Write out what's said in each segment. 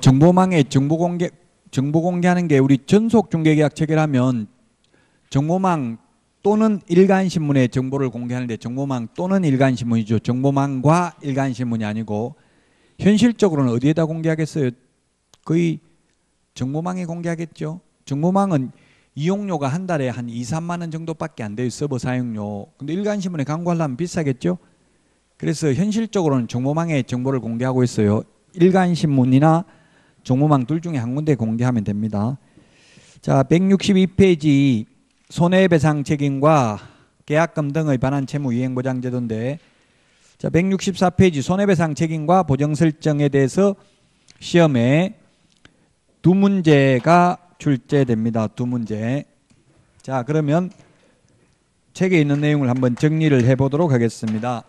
정보망에 정보 공개하는 게 우리 전속 중개계약 체결하면 정보망 또는 일간신문에 정보를 공개하는데 정보망 또는 일간신문이죠. 정보망과 일간신문이 아니고 현실적으로는 어디에다 공개하겠어요? 거의 정보망에 공개하겠죠. 정보망은 이용료가 한 달에 한 2, 3만 원 정도밖에 안 돼요. 서버 사용료. 근데 일간신문에 광고하려면 비싸겠죠. 그래서 현실적으로는 정보망에 정보를 공개하고 있어요. 일간신문이나 정보망 둘 중에 한 군데 공개하면 됩니다. 자, 162페이지 손해배상 책임과 계약금 등의 반환 채무 이행보장제도인데, 자, 164페이지 손해배상 책임과 보정 설정에 대해서 시험에 두 문제가 출제됩니다. 두 문제. 자, 그러면 책에 있는 내용을 한번 정리를 해보도록 하겠습니다.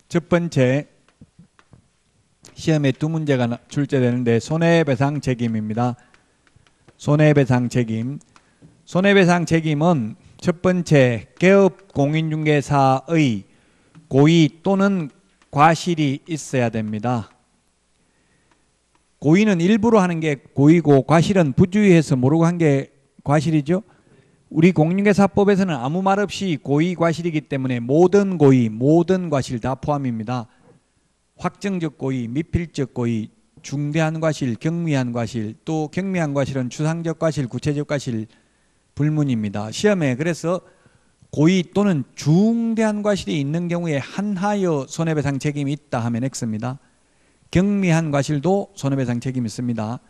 첫 번째, 시험에 두 문제가 출제되는데 손해배상 책임입니다. 손해배상 책임. 손해배상 책임은 첫 번째, 개업 공인중개사의 고의 또는 과실이 있어야 됩니다. 고의는 일부러 하는 게 고의고 과실은 부주의해서 모르고 한 게 과실이죠. 우리 공인중개사법에서는 아무 말 없이 고의 과실이기 때문에 모든 고의, 모든 과실 다 포함입니다. 확정적 고의, 미필적 고의, 중대한 과실, 경미한 과실, 또 경미한 과실은 추상적 과실, 구체적 과실 불문입니다. 시험에 그래서 고의 또는 중대한 과실이 있는 경우에 한하여 손해배상 책임이 있다 하면 X입니다. 경미한 과실도 손해배상 책임이 있습니다.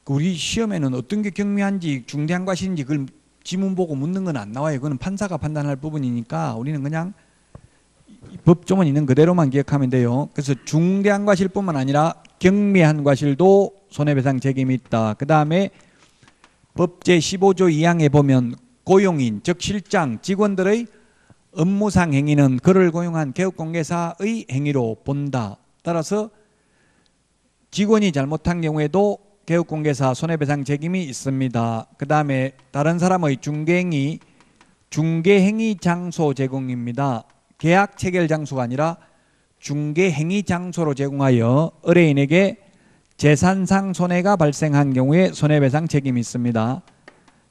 우리 시험에는 어떤 게 경미한지 중대한 과실인지 그걸 지문 보고 묻는 건 안 나와요. 그건 판사가 판단할 부분이니까 우리는 그냥 법조문 있는 그대로만 기억하면 돼요. 그래서 중대한 과실뿐만 아니라 경미한 과실도 손해배상 책임이 있다. 그 다음에 법 제15조 2항에 보면 고용인, 즉 실장, 직원들의 업무상 행위는 그를 고용한 개업공개사의 행위로 본다. 따라서 직원이 잘못한 경우에도 개업공개사 손해배상 책임이 있습니다. 그 다음에 다른 사람의 중개행위, 중개행위 장소 제공입니다. 계약 체결 장소가 아니라 중개행위 장소로 제공하여 의뢰인에게 재산상 손해가 발생한 경우에 손해배상 책임이 있습니다.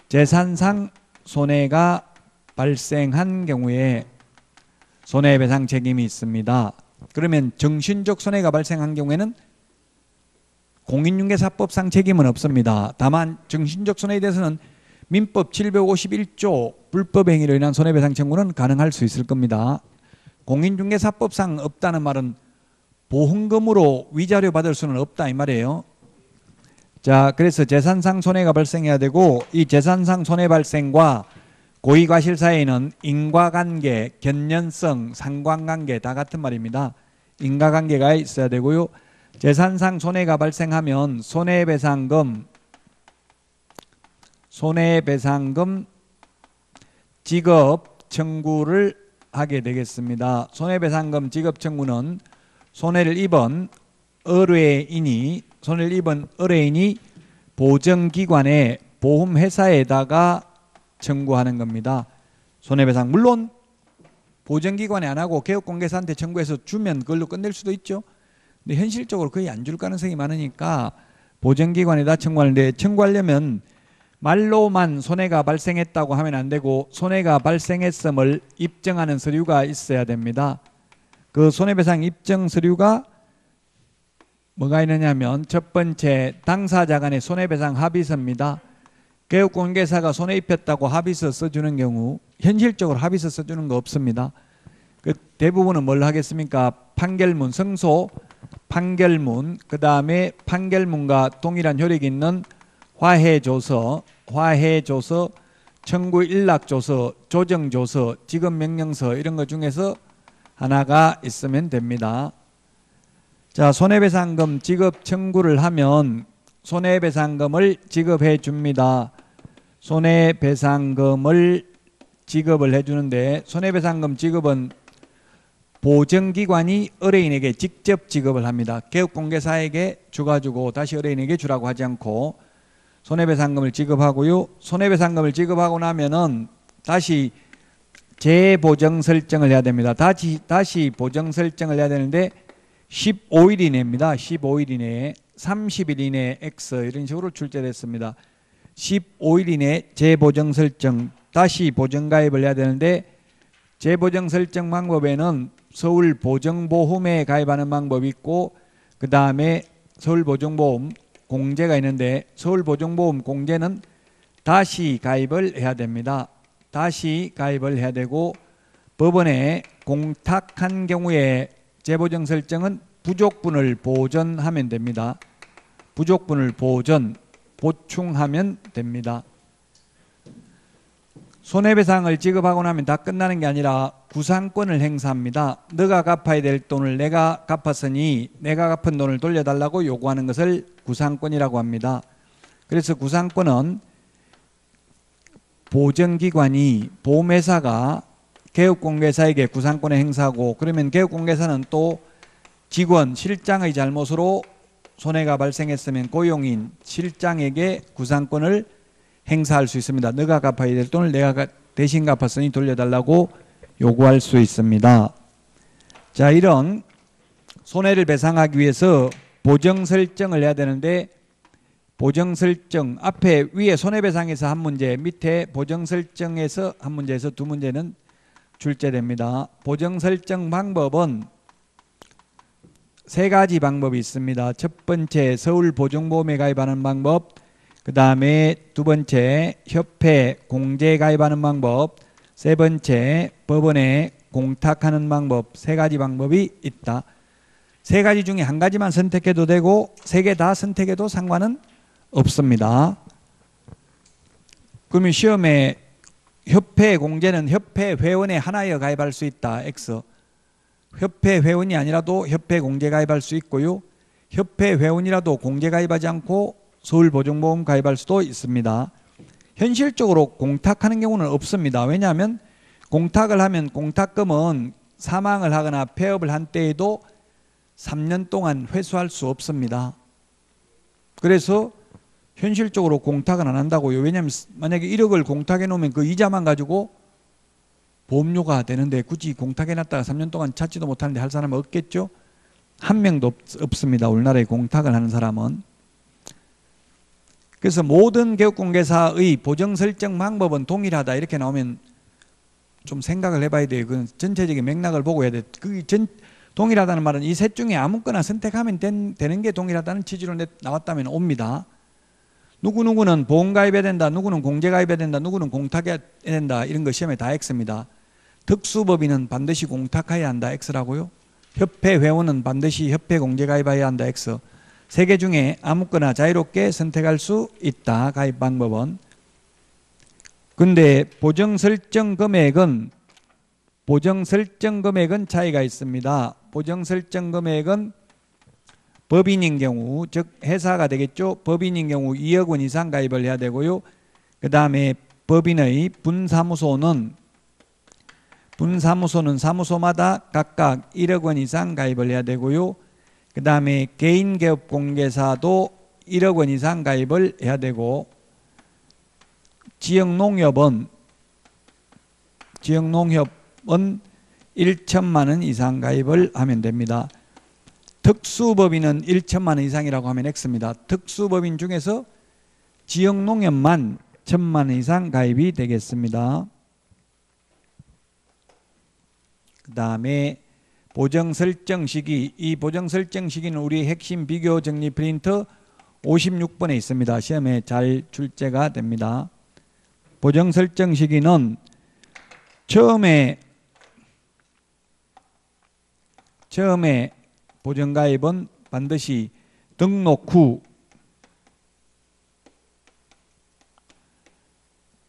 재산상 손해가 발생한 경우에 손해배상 책임이 있습니다. 그러면 정신적 손해가 발생한 경우에는 공인중개사법상 책임은 없습니다. 다만 정신적 손해에 대해서는 민법 751조 불법 행위로 인한 손해배상 청구는 가능할 수 있을 겁니다. 공인중개사법상 없다는 말은 보험금으로 위자료 받을 수는 없다 이 말이에요. 자, 그래서 재산상 손해가 발생해야 되고 이 재산상 손해 발생과 고의과실 사이에는 인과관계, 견연성, 상관관계 다 같은 말입니다. 인과관계가 있어야 되고요. 재산상 손해가 발생하면 손해배상금 지급 청구를 하게 되겠습니다. 손해배상금 지급 청구는 손해를 입은 의뢰인이 보증기관에 보험회사에다가 청구하는 겁니다. 손해배상 물론 보증기관에 안 하고 개업공개사한테 청구해서 주면 그걸로 끝낼 수도 있죠. 근데 현실적으로 거의 안 줄 가능성이 많으니까 보증기관에다 청구하는데 청구하려면 말로만 손해가 발생했다고 하면 안 되고 손해가 발생했음을 입증하는 서류가 있어야 됩니다. 그 손해배상 입증 서류가 뭐가 있느냐면 첫 번째 당사자 간의 손해배상 합의서입니다. 개업공개사가 손해 입혔다고 합의서 써주는 경우 현실적으로 합의서 써주는 거 없습니다. 그 대부분은 뭘 하겠습니까? 판결문, 성소, 판결문, 그 다음에 판결문과 동일한 효력이 있는 화해조서, 청구 일락조서, 조정조서, 지급명령서 이런 것 중에서 하나가 있으면 됩니다. 자, 손해배상금 지급 청구를 하면 손해배상금을 지급해 줍니다. 손해배상금을 지급을 해주는데 손해배상금 지급은 보증기관이 의뢰인에게 직접 지급을 합니다. 개업공개사에게 주가지고 다시 의뢰인에게 주라고 하지 않고 손해배상금을 지급하고요. 손해배상금을 지급하고 나면은 다시 재보정 설정을 해야 됩니다. 다시 보정 설정을 해야 되는데 15일 이내입니다. 15일 이내에 30일 이내 X 이런 식으로 출제됐습니다. 15일 이내 재보정 설정 다시 보정가입을 해야 되는데 재보정 설정 방법에는 서울보정보험에 가입하는 방법이 있고 그 다음에 서울보정보험 공제가 있는데 서울보정보험 공제는 다시 가입을 해야 됩니다. 다시 가입을 해야 되고 법원에 공탁한 경우에 재보정 설정은 부족분을 보전하면 됩니다. 부족분을 보충하면 됩니다. 손해배상을 지급하고 나면 다 끝나는 게 아니라 구상권을 행사합니다. 너가 갚아야 될 돈을 내가 갚았으니 내가 갚은 돈을 돌려달라고 요구하는 것을 구상권이라고 합니다. 그래서 구상권은 보증기관이 보험회사가 개업공개사에게 구상권을 행사하고 그러면 개업공개사는 또 직원, 실장의 잘못으로 손해가 발생했으면 고용인, 실장에게 구상권을 행사할 수 있습니다. 너가 갚아야 될 돈을 내가 대신 갚았으니 돌려달라고 요구할 수 있습니다. 자, 이런 손해를 배상하기 위해서 보정 설정을 해야 되는데 보정 설정 앞에 위에 손해배상에서 한 문제 밑에 보정 설정에서 한 문제에서 두 문제는 출제됩니다. 보정 설정 방법은 세 가지 방법이 있습니다. 첫 번째 서울보정보험에 가입하는 방법, 그 다음에 두 번째 협회 공제에 가입하는 방법, 세 번째 법원에 공탁하는 방법, 세 가지 방법이 있다. 세 가지 중에 한 가지만 선택해도 되고 세 개 다 선택해도 상관은 없습니다. 그러면 시험에 협회 공제는 협회 회원에 하나여 가입할 수 있다. X. 협회 회원이 아니라도 협회 공제 가입할 수 있고요. 협회 회원이라도 공제 가입하지 않고 서울보정보험 가입할 수도 있습니다. 현실적으로 공탁하는 경우는 없습니다. 왜냐하면 공탁을 하면 공탁금은 사망을 하거나 폐업을 한 때에도 3년 동안 회수할 수 없습니다. 그래서 현실적으로 공탁은 안 한다고요. 왜냐하면 만약에 1억을 공탁해 놓으면 그 이자만 가지고 보험료가 되는데 굳이 공탁해 놨다가 3년 동안 찾지도 못하는데 할 사람은 없겠죠. 한 명도 없습니다. 우리나라에 공탁을 하는 사람은. 그래서 모든 개업공개사의 보정 설정 방법은 동일하다 이렇게 나오면 좀 생각을 해봐야 돼요. 그건 전체적인 맥락을 보고 해야 돼요. 동일하다는 말은 이 셋 중에 아무거나 선택하면 되는 게 동일하다는 취지로 나왔다면 옵니다. 누구누구는 보험가입해야 된다, 누구는 공제가입해야 된다, 누구는 공탁해야 된다 이런 거 시험에 다 X입니다. 특수법인은 반드시 공탁해야 한다 X라고요. 협회 회원은 반드시 협회 공제가입해야 한다 X. 세 개 중에 아무거나 자유롭게 선택할 수 있다. 가입 방법은. 근데 보정 설정 금액은 차이가 있습니다. 보정 설정 금액은 법인인 경우, 즉 회사가 되겠죠. 법인인 경우 2억 원 이상 가입을 해야 되고요. 그 다음에 법인의 분사무소는 사무소마다 각각 1억 원 이상 가입을 해야 되고요. 그 다음에 개인개업공개사도 1억 원 이상 가입을 해야 되고 지역농협은 1천만 원 이상 가입을 하면 됩니다. 특수법인은 1천만 원 이상이라고 하면 X입니다. 특수법인 중에서 지역농협만 1,000만 원 이상 가입이 되겠습니다. 그 다음에 보정 설정 시기, 이 보정 설정 시기는 우리 핵심 비교 정리 프린트 56번에 있습니다. 시험에 잘 출제가 됩니다. 보정 설정 시기는 처음에 보정가입은 반드시 등록 후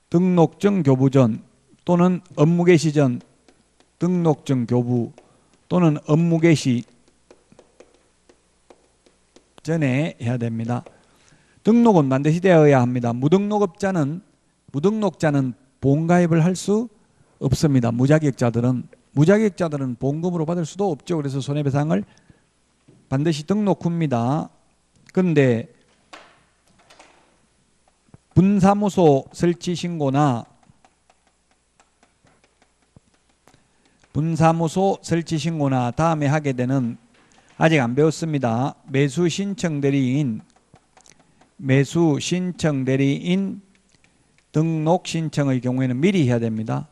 등록증 교부 전 또는 업무 개시 전 등록증 교부 또는 업무 개시 전에 해야 됩니다. 등록은 반드시 되어야 합니다. 무등록자는 보험가입을 할 수 없습니다. 무자격자들은 보험금으로 받을 수도 없죠. 그래서 손해배상을 반드시 등록 후입니다. 그런데 분사무소 설치 신고나 다음에 하게 되는 아직 안 배웠습니다. 매수 신청 대리인 등록 신청의 경우에는 미리 해야 됩니다.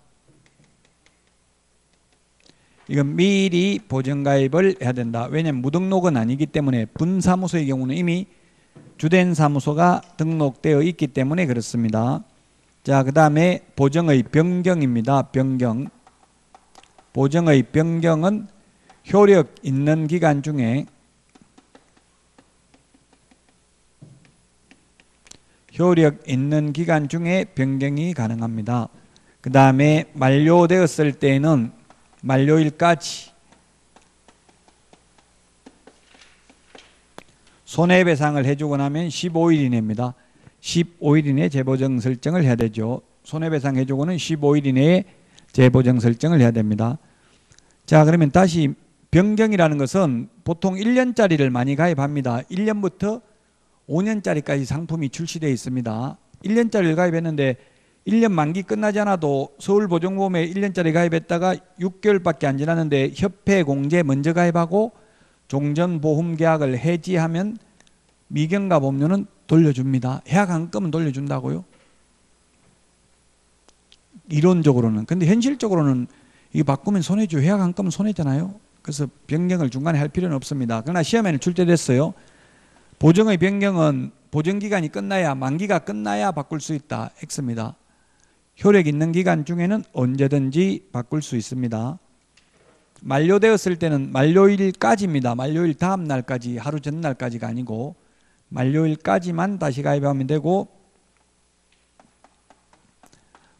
이건 미리 보증가입을 해야 된다. 왜냐하면 무등록은 아니기 때문에 분사무소의 경우는 이미 주된 사무소가 등록되어 있기 때문에 그렇습니다. 자, 그 다음에 보증의 변경입니다. 보증의 변경은 효력 있는 기간 중에 변경이 가능합니다. 그 다음에 만료되었을 때는 만료일까지 손해배상을 해주고 나면 15일 이내입니다. 15일 이내에 재보증 설정을 해야 되죠. 손해배상 해주고는 15일 이내에 재보증 설정을 해야 됩니다. 자, 그러면 다시 변경이라는 것은 보통 1년짜리를 많이 가입합니다. 1년부터 5년짜리까지 상품이 출시되어 있습니다. 1년짜리를 가입했는데 1년 만기 끝나지 않아도 서울보증보험에 1년짜리 가입했다가 6개월밖에 안 지났는데 협회 공제 먼저 가입하고 종전보험계약을 해지하면 미경과 보험료는 돌려줍니다. 해약한금은 돌려준다고요? 이론적으로는. 근데 현실적으로는 이거 바꾸면 손해죠. 해약한금은 손해잖아요. 그래서 변경을 중간에 할 필요는 없습니다. 그러나 시험에는 출제됐어요. 보증의 변경은 보증기간이 끝나야, 만기가 끝나야 바꿀 수 있다. X입니다. 효력 있는 기간 중에는 언제든지 바꿀 수 있습니다. 만료되었을 때는 만료일까지입니다. 만료일 다음 날까지, 하루 전날까지가 아니고 만료일까지만 다시 가입하면 되고,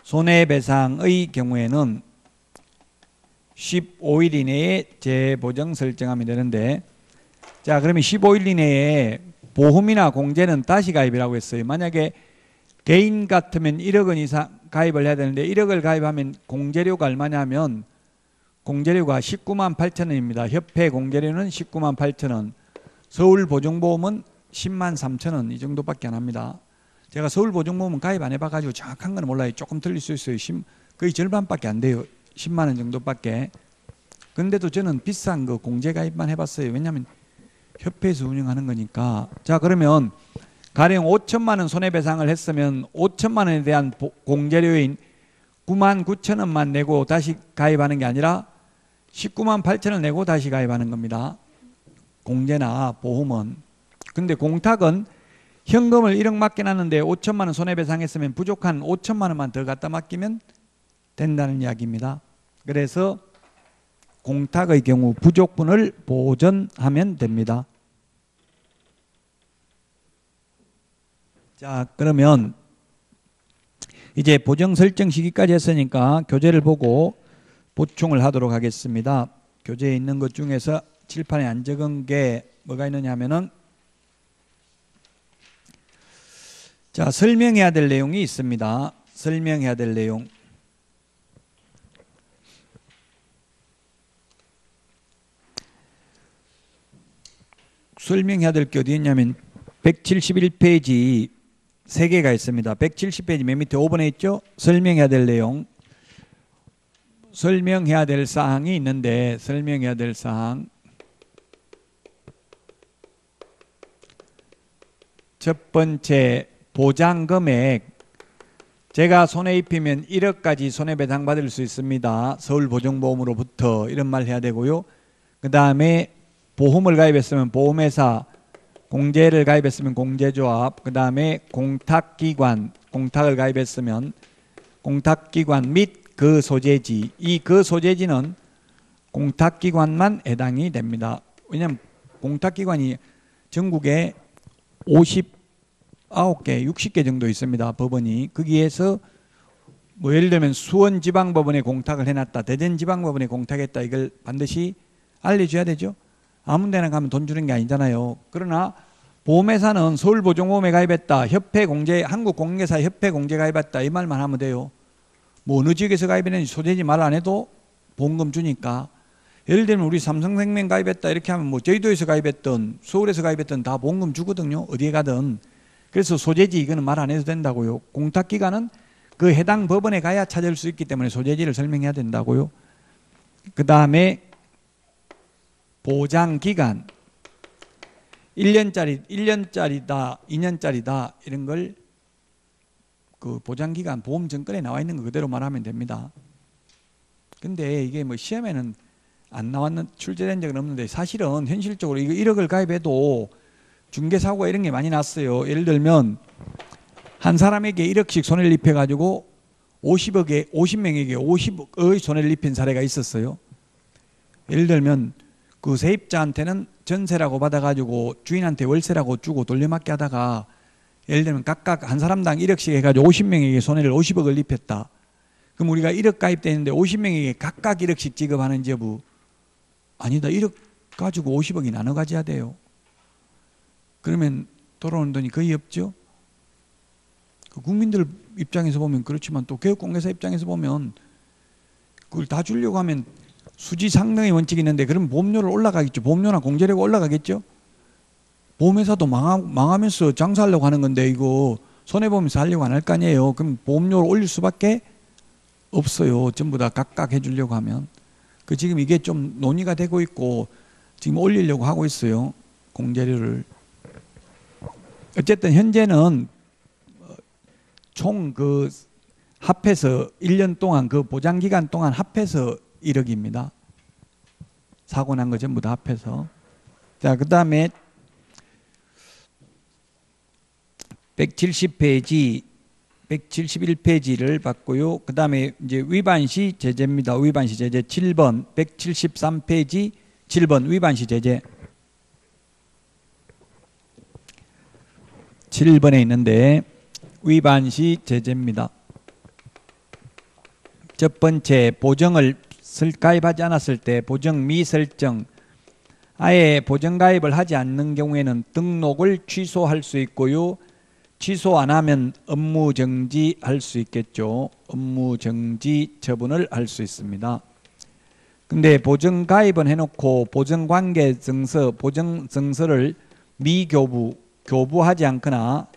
손해배상의 경우에는 15일 이내에 재보증 설정하면 되는데, 자, 그러면 15일 이내에 보험이나 공제는 다시 가입이라고 했어요. 만약에 개인 같으면 1억 원 이상 가입을 해야 되는데 1억을 가입하면 공제료가 얼마냐면 공제료가 19만 8천 원입니다. 협회 공제료는 19만 8천 원, 서울보증보험은 10만 3천 원 이 정도밖에 안 합니다. 제가 서울보증보험은 가입 안 해봐가지고 정확한 건 몰라요. 조금 틀릴 수 있어요. 거의 절반밖에 안 돼요. 10만 원 정도밖에. 근데도 저는 비싼 거 공제 가입만 해봤어요. 왜냐하면 협회에서 운영하는 거니까. 자, 그러면 가령 5천만 원 손해배상을 했으면 5천만 원에 대한 공제료인 9만 9천 원만 내고 다시 가입하는 게 아니라 19만 8천 원 내고 다시 가입하는 겁니다. 공제나 보험은. 근데 공탁은 현금을 1억 맡겨놨는데 5천만 원 손해배상했으면 부족한 5천만 원만 더 갖다 맡기면 된다는 이야기입니다. 그래서 공탁의 경우 부족분을 보전하면 됩니다. 자, 그러면 이제 보정 설정 시기까지 했으니까 교재를 보고 보충을 하도록 하겠습니다. 교재에 있는 것 중에서 칠판에 안 적은 게 뭐가 있느냐 하면은, 자, 설명해야 될 내용이 있습니다. 설명해야 될 내용. 설명해야 될 게 어디 있냐면 171페이지 3개가 있습니다. 170페이지 맨 밑에 5번에 있죠. 설명해야 될 내용. 설명해야 될 사항이 있는데, 설명해야 될 사항 첫 번째, 보장금액. 제가 손해 입히면 1억까지 손해배상 받을 수 있습니다. 서울보증보험으로부터, 이런 말 해야 되고요. 그 다음에 보험을 가입했으면 보험회사, 공제를 가입했으면 공제조합, 그 다음에 공탁기관, 공탁을 가입했으면 공탁기관 및 그 소재지, 이 그 소재지는 공탁기관만 해당이 됩니다. 왜냐하면 공탁기관이 전국에 59개, 60개 정도 있습니다. 법원이. 거기에서 뭐 예를 들면 수원지방법원에 공탁을 해놨다, 대전지방법원에 공탁했다, 이걸 반드시 알려줘야 되죠. 아무 데나 가면 돈 주는 게 아니잖아요. 그러나 보험회사는 서울보증보험에 가입했다, 협회 공제, 한국공인중개사 협회 공제 가입했다, 이 말만 하면 돼요. 뭐 어느 지역에서 가입했는지 소재지 말 안 해도 보험금 주니까. 예를 들면 우리 삼성생명 가입했다 이렇게 하면 뭐 제주도에서 가입했던 서울에서 가입했던 다 보험금 주거든요. 어디에 가든. 그래서 소재지 이거는 말 안 해도 된다고요. 공탁기관은 그 해당 법원에 가야 찾을 수 있기 때문에 소재지를 설명해야 된다고요. 그 다음에 보장 기간 1년짜리다, 2년짜리다 이런 걸 그 보장 기간 보험 증권에 나와 있는 거 그대로 말하면 됩니다. 근데 이게 뭐 시험에는 안 나왔는 출제된 적은 없는데 사실은 현실적으로 이거 1억을 가입해도 중개 사고가 이런 게 많이 났어요. 예를 들면 한 사람에게 1억씩 손해를 입혀 가지고 50명에게 50억의 손해를 입힌 사례가 있었어요. 예를 들면 그 세입자한테는 전세라고 받아가지고 주인한테 월세라고 주고 돌려막기 하다가 예를 들면 각각 한 사람당 1억씩 해가지고 50명에게 손해를 50억을 입혔다. 그럼 우리가 1억 가입되는데 50명에게 각각 1억씩 지급하는지 여부? 아니다. 1억 가지고 50억이 나눠 가져야 돼요. 그러면 돌아오는 돈이 거의 없죠. 국민들 입장에서 보면 그렇지만 또 개업공개사 입장에서 보면 그걸 다 주려고 하면 수지상능의 원칙이 있는데 그럼 보험료를 올라가겠죠. 보험료나 공제료가 올라가겠죠. 보험회사도 망하면서 장사하려고 하는 건데 이거 손해보면서 하려고 안 할 거 아니에요. 그럼 보험료를 올릴 수밖에 없어요. 전부 다 각각 해주려고 하면. 지금 이게 좀 논의가 되고 있고 지금 올리려고 하고 있어요. 공제료를. 어쨌든 현재는 총 그 합해서 1년 동안 그 보장기간 동안 합해서 1억입니다. 사고 난 거 전부 다 합해서. 자, 그 다음에 170페이지, 171페이지를 봤고요. 그 다음에 이제 위반시 제재입니다. 위반시 제재 7번, 173페이지 7번 위반시 제재. 7번에 있는데 위반시 제재입니다. 첫 번째, 보정을 가입하지 않았을 때 보정 미설정, 아예 보정 가입을 하지 않는 경우에는 등록을 취소할 수 있고요. 취소 안 하면 업무 정지할 수 있겠죠. 업무 정지 처분을 할 수 있습니다. 근데 보정 가입은 해놓고 보정 관계 증서, 보정 증서를 교부하지 않거나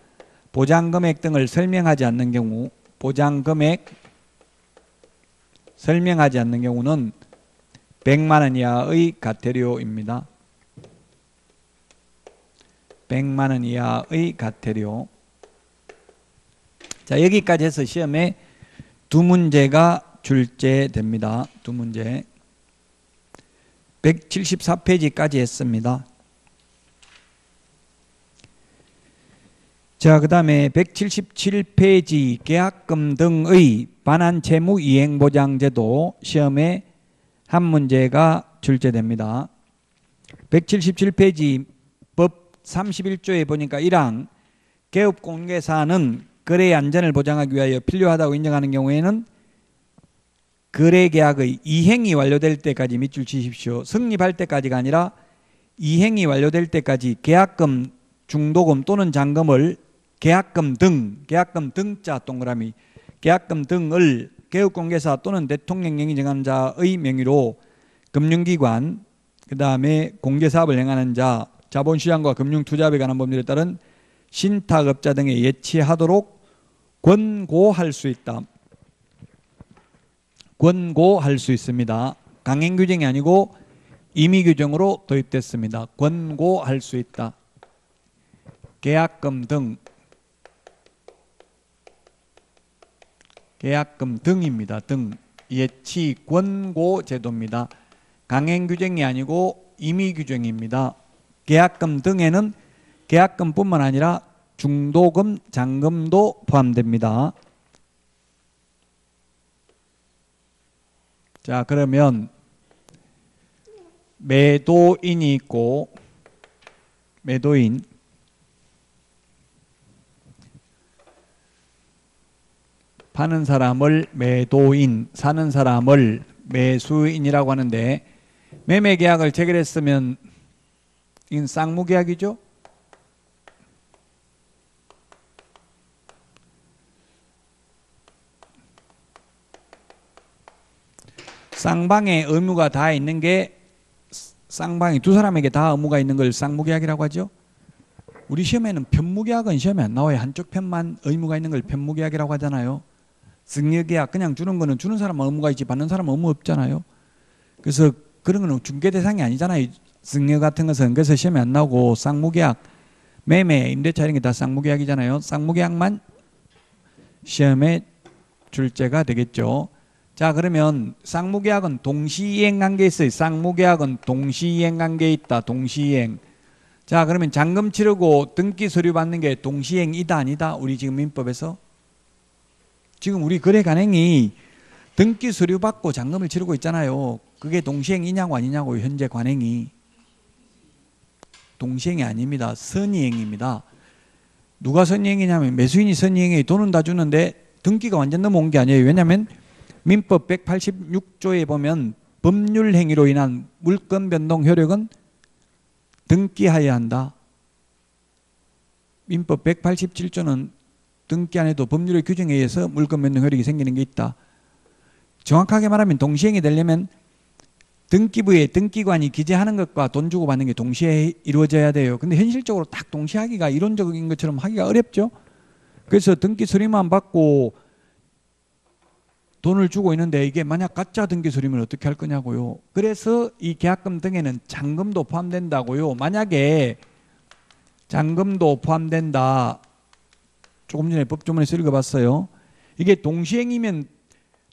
보장 금액 등을 설명하지 않는 경우, 보장 금액 설명하지 않는 경우는 100만 원 이하의 과태료입니다. 100만 원 이하의 과태료. 자, 여기까지 해서 시험에 두 문제가 출제됩니다. 두 문제. 174페이지까지 했습니다. 자, 그 다음에 177페이지 계약금 등의 반환채무 이행보장제도 시험에 한 문제가 출제됩니다. 177페이지 법 31조에 보니까 1항 개업공개사는 거래의 안전을 보장하기 위하여 필요하다고 인정하는 경우에는 거래계약의 이행이 완료될 때까지 밑줄 치십시오. 성립할 때까지가 아니라 이행이 완료될 때까지 계약금, 중도금 또는 잔금을 계약금 등자 동그라미 계약금 등을 개업공개사 또는 대통령령이 정한 자의 명의로 금융기관, 그 다음에 공개사업을 행하는 자, 자본시장과 금융투자업에 관한 법률에 따른 신탁업자 등에 예치하도록 권고할 수 있다. 권고할 수 있습니다. 강행규정이 아니고 임의규정으로 도입됐습니다. 권고할 수 있다. 계약금 등, 계약금 등입니다. 등. 예치 권고 제도입니다. 강행규정이 아니고 임의규정입니다. 계약금 등에는 계약금뿐만 아니라 중도금, 잔금도 포함됩니다. 자, 그러면 매도인이 있고, 매도인, 파는 사람을 매도인, 사는 사람을 매수인이라고 하는데, 매매계약을 체결했으면 이건 쌍무계약이죠? 쌍방의 의무가 다 있는 게, 쌍방이 두 사람에게 다 의무가 있는 걸 쌍무계약이라고 하죠. 우리 시험에는 편무계약은 시험에 안 나와요. 한쪽 편만 의무가 있는 걸 편무계약이라고 하잖아요. 승여계약 그냥 주는 거는 주는 사람은 의무가 있지 받는 사람은 의무 없잖아요. 그래서 그런 거는 중개 대상이 아니잖아요. 승려 같은 것은 그래서 시험에 안 나오고 쌍무계약, 매매, 임대차 이런 게 다 쌍무계약이잖아요. 쌍무계약만 시험에 출제가 되겠죠. 자, 그러면 쌍무계약은 동시이행 관계에 있어요. 쌍무계약은 동시이행 관계에 있다. 동시이행. 자, 그러면 잔금 치르고 등기 서류 받는 게 동시이행이다 아니다? 우리 지금 민법에서 지금 우리 거래 관행이 등기 서류 받고 잔금을 치르고 있잖아요. 그게 동시행이냐고 아니냐고요. 현재 관행이 동시행이 아닙니다. 선이행입니다. 누가 선이행이냐면 매수인이 선이행에 돈은 다 주는데 등기가 완전 넘어온 게 아니에요. 왜냐하면 민법 186조에 보면 법률 행위로 인한 물권 변동 효력은 등기하여야 한다. 민법 187조는 등기 안 해도 법률의 규정에 의해서 물권 변동 효력이 생기는 게 있다. 정확하게 말하면 동시행이 되려면 등기부에 등기관이 기재하는 것과 돈 주고 받는 게 동시에 이루어져야 돼요. 근데 현실적으로 딱 동시에 하기가 이론적인 것처럼 하기가 어렵죠. 그래서 등기 서류만 받고 돈을 주고 있는데 이게 만약 가짜 등기 서류면 어떻게 할 거냐고요. 그래서 이 계약금 등에는 잔금도 포함된다고요. 만약에 잔금도 포함된다. 조금 전에 법조문에서 읽어봤어요. 이게 동시행이면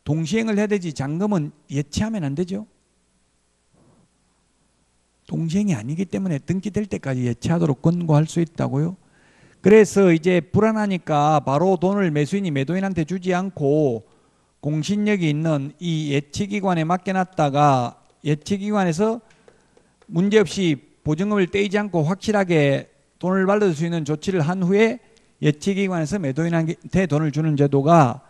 동시행을 해야 되지 잔금은 예치하면 안 되죠. 동시행이 아니기 때문에 등기될 때까지 예치하도록 권고할 수 있다고요. 그래서 이제 불안하니까 바로 돈을 매수인이 매도인한테 주지 않고 공신력이 있는 이 예치기관에 맡겨놨다가 예치기관에서 문제없이 보증금을 떼이지 않고 확실하게 돈을 받을 수 있는 조치를 한 후에 예치기관에서 매도인한테 돈을 주는 제도가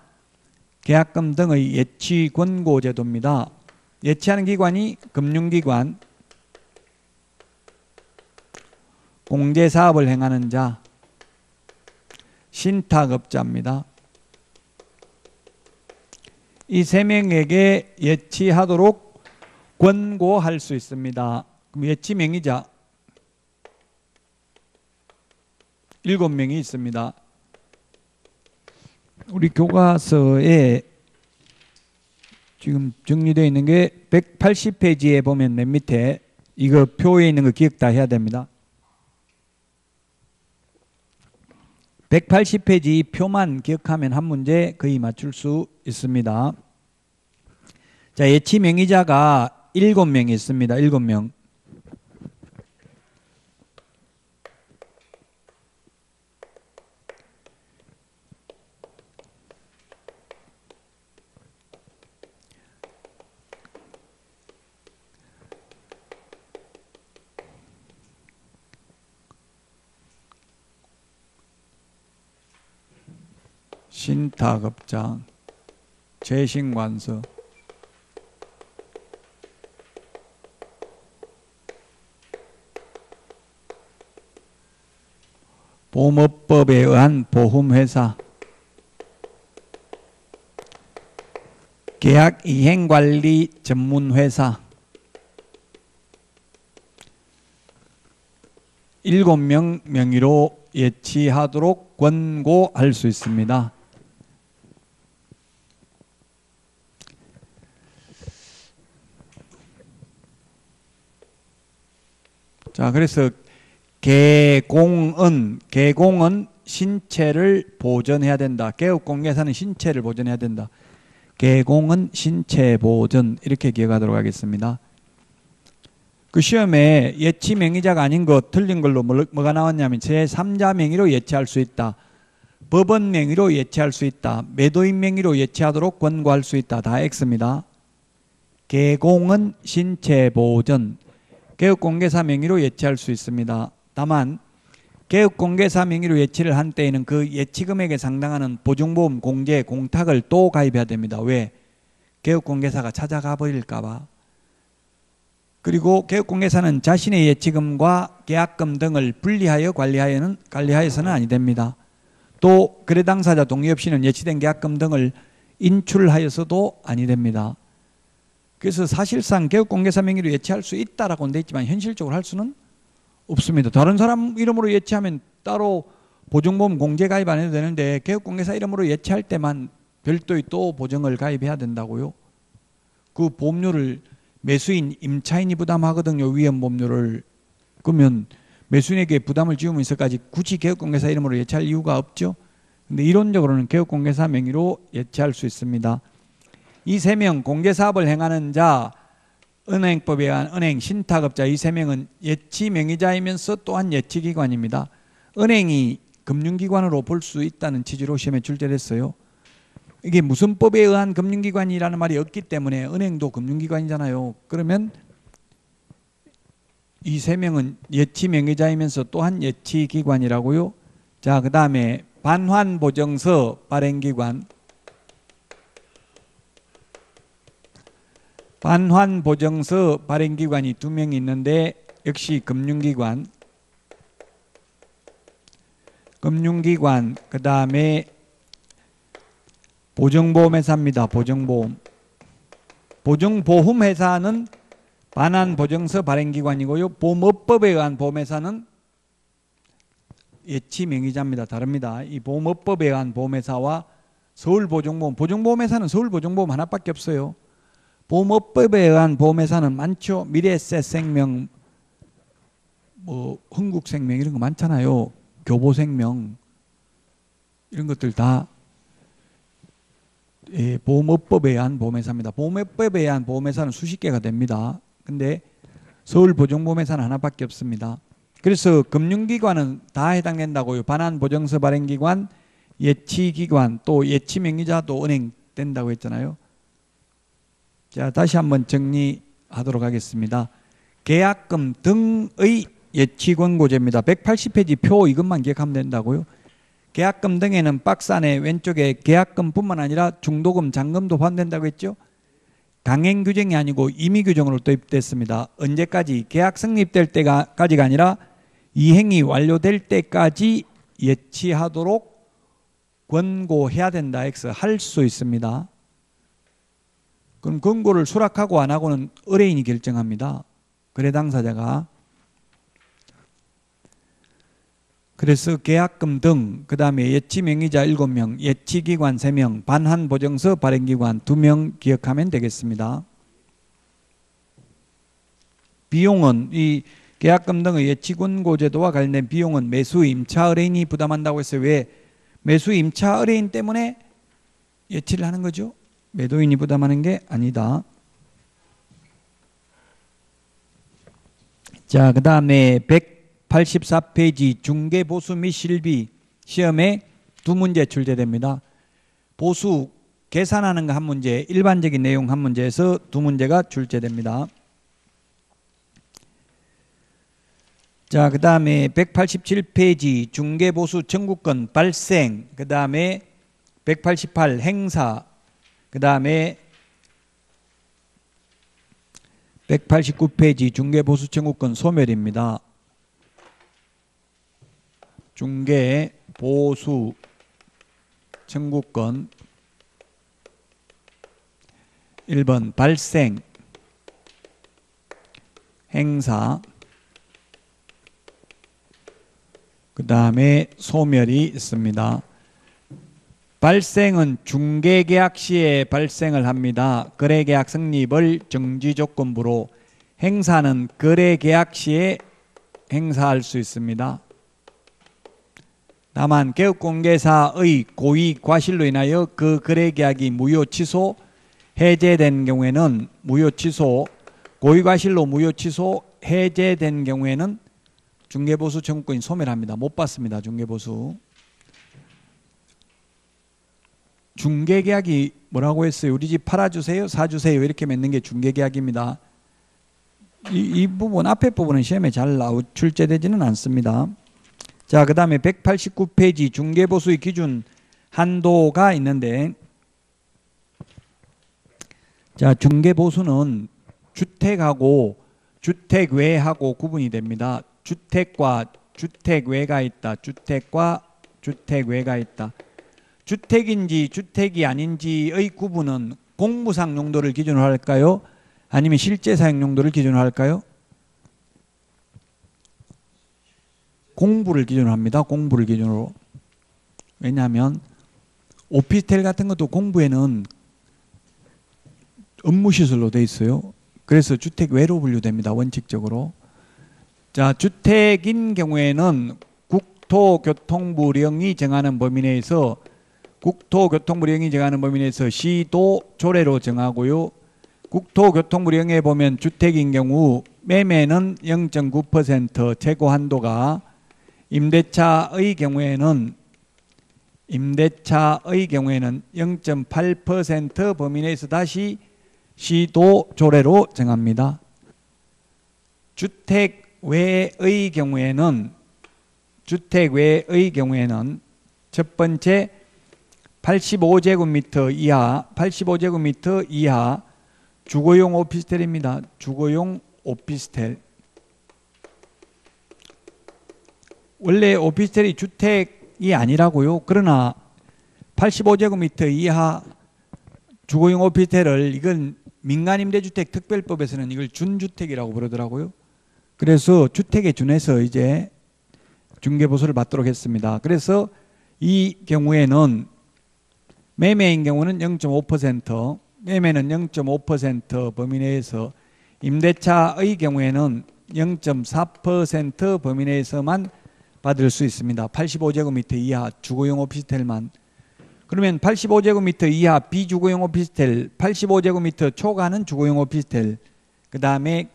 계약금 등의 예치권고 제도입니다. 예치하는 기관이 금융기관, 공제사업을 행하는 자, 신탁업자입니다. 이 세 명에게 예치하도록 권고할 수 있습니다. 그럼 예치 명의자 7명이 있습니다. 우리 교과서에 지금 정리되어 있는 게 180페이지에 보면 맨 밑에 이거 표에 있는 거 기억 다 해야 됩니다. 180페이지 표만 기억하면 한 문제 거의 맞출 수 있습니다. 자, 예치 명의자가 7명이 있습니다. 7명. 신탁업자, 재신관서, 보험업법에 의한 보험회사, 계약이행관리 전문회사, 7명 명의로 예치하도록 권고할 수 있습니다. 자, 그래서 개공은 신체를 보전해야 된다. 개업공개사는 신체를 보전해야 된다. 개공은 신체 보전 이렇게 기억하도록 하겠습니다. 그 시험에 예치 명의자가 아닌 거 틀린 걸로 뭐가 나왔냐면 제3자 명의로 예치할 수 있다. 법원 명의로 예치할 수 있다. 매도인 명의로 예치하도록 권고할 수 있다. 다 X입니다. 개공은 신체 보전, 개업공개사 명의로 예치할 수 있습니다. 다만 개업공개사 명의로 예치를 한 때에는 그 예치금액에 상당하는 보증보험, 공제, 공탁을 또 가입해야 됩니다. 왜? 개업공개사가 찾아가 버릴까 봐. 그리고 개업공개사는 자신의 예치금과 계약금 등을 분리하여 관리하여서는 아니 됩니다. 또 거래 당사자 동의 없이는 예치된 계약금 등을 인출하여서도 아니 됩니다. 그래서 사실상 개업공개사 명의로 예치할 수 있다라고 돼 있지만 현실적으로 할 수는 없습니다. 다른 사람 이름으로 예치하면 따로 보증보험 공제 가입 안 해도 되는데 개업공개사 이름으로 예치할 때만 별도의 또 보증을 가입해야 된다고요. 그 보험료를 매수인, 임차인이 부담하거든요. 위험보험료를. 그러면 매수인에게 부담을 지우면서까지 굳이 개업공개사 이름으로 예치할 이유가 없죠. 근데 이론적으로는 개업공개사 명의로 예치할 수 있습니다. 이 세 명 공개사업을 행하는 자, 은행법에 의한 은행 신탁업자 이 세 명은 예치 명의자이면서 또한 예치기관입니다. 은행이 금융기관으로 볼 수 있다는 취지로 시험에 출제됐어요. 이게 무슨 법에 의한 금융기관이라는 말이 없기 때문에 은행도 금융기관이잖아요. 그러면 이 세 명은 예치 명의자이면서 또한 예치기관이라고요. 자, 그 다음에 반환보증서 발행기관. 반환보증서 발행기관이 2명이 있는데 역시 금융기관. 금융기관, 그 다음에 보증보험회사입니다. 보증보험. 보증보험회사는 반환보증서 발행기관이고요. 보험업법에 의한 보험회사는 예치명의자입니다. 다릅니다. 이 보험업법에 의한 보험회사와 서울보증보험, 보증보험회사는 서울보증보험 하나밖에 없어요. 보험업법에 의한 보험회사는 많죠. 미래에셋생명, 뭐 흥국생명 이런 거 많잖아요. 교보생명 이런 것들 다 보험업법에 의한 보험회사입니다. 보험업법에 의한 보험회사는 수십 개가 됩니다. 근데 서울보증보험회사는 하나밖에 없습니다. 그래서 금융기관은 다 해당된다고요. 반환보증서 발행기관, 예치기관, 또 예치명의자도 은행 된다고 했잖아요. 자, 다시 한번 정리하도록 하겠습니다. 계약금 등의 예치권고제입니다. 180페이지 표 이것만 기억하면 된다고요. 계약금 등에는 박스 안에 왼쪽에 계약금뿐만 아니라 중도금, 잔금도 포함된다고 했죠. 강행 규정이 아니고 임의 규정으로 도입됐습니다. 언제까지? 계약 성립될 때까지가 아니라 이행이 완료될 때까지 예치하도록 권고해야 된다. X 할 수 있습니다. 그럼 권고를 수락하고 안 하고는 의뢰인이 결정합니다. 거래 당사자가. 그래서 계약금 등, 그 다음에 예치명의자 7명, 예치기관 3명, 반환보증서 발행기관 2명 기억하면 되겠습니다. 비용은 이 계약금 등의 예치권고제도와 관련된 비용은 매수 임차 의뢰인이 부담한다고 했어요. 왜? 매수 임차 의뢰인 때문에 예치를 하는 거죠. 매도인이 부담하는 게 아니다. 자, 그 다음에 184페이지 중개보수 및 실비 시험에 2문제 출제됩니다. 보수 계산하는 거 한 문제, 일반적인 내용 한 문제에서 2문제가 출제됩니다. 자, 그 다음에 187페이지 중개보수 청구권 발생, 그 다음에 188 행사, 그 다음에 189페이지 중개보수 청구권 소멸입니다. 중개보수 청구권 1번 발생, 행사, 그 다음에 소멸이 있습니다. 발생은 중개계약 시에 발생을 합니다. 거래계약 성립을 정지조건부로. 행사는 거래계약 시에 행사할 수 있습니다. 다만 개업공개사의 고의 과실로 인하여 그 거래계약이 무효 취소, 해제된 경우에는 무효 취소, 고의 과실로 무효 취소, 해제된 경우에는 중개보수 청구권이 소멸합니다. 못 받습니다. 중개보수. 중개계약이 뭐라고 했어요? 우리 집 팔아주세요, 사주세요 이렇게 맺는 게 중개계약입니다. 이 부분 앞에 부분은 시험에 잘 출제되지는 않습니다. 자, 그 다음에 189페이지 중개보수의 기준 한도가 있는데, 자, 중개보수는 주택하고 주택외하고 구분이 됩니다. 주택과 주택외가 있다. 주택과 주택외가 있다. 주택인지 주택이 아닌지의 구분은 공무상 용도를 기준으로 할까요? 아니면 실제 사용 용도를 기준으로 할까요? 공부를 기준으로 합니다. 공부를 기준으로. 왜냐하면 오피스텔 같은 것도 공부에는 업무시설로 돼 있어요. 그래서 주택 외로 분류됩니다. 원칙적으로. 자, 주택인 경우에는 국토교통부령이 정하는 범위 내에서 시도 조례로 정하고요. 국토교통부령에 보면 주택인 경우 매매는 0.9% 최고 한도가, 임대차의 경우에는 0.8% 범위 내에서 다시 시도 조례로 정합니다. 주택 외의 경우에는 첫 번째 85제곱미터 이하 주거용 오피스텔입니다. 주거용 오피스텔. 원래 오피스텔이 주택이 아니라고요. 그러나 85제곱미터 이하 주거용 오피스텔을, 이건 민간임대주택 특별법에서는 이걸 준주택이라고 부르더라고요. 그래서 주택에 준해서 이제 중개보수를 받도록 했습니다. 그래서 이 경우에는 매매인 경우는 0.5%, 매매는 0.5% 범위 내에서, 임대차의 경우에는 0.4% 범위 내에서만 받을 수 있습니다. 85제곱미터 이하 주거용 오피스텔만. 그러면 85제곱미터 이하 비주거용 오피스텔, 85제곱미터 초과는 주거용 오피스텔, 그 다음에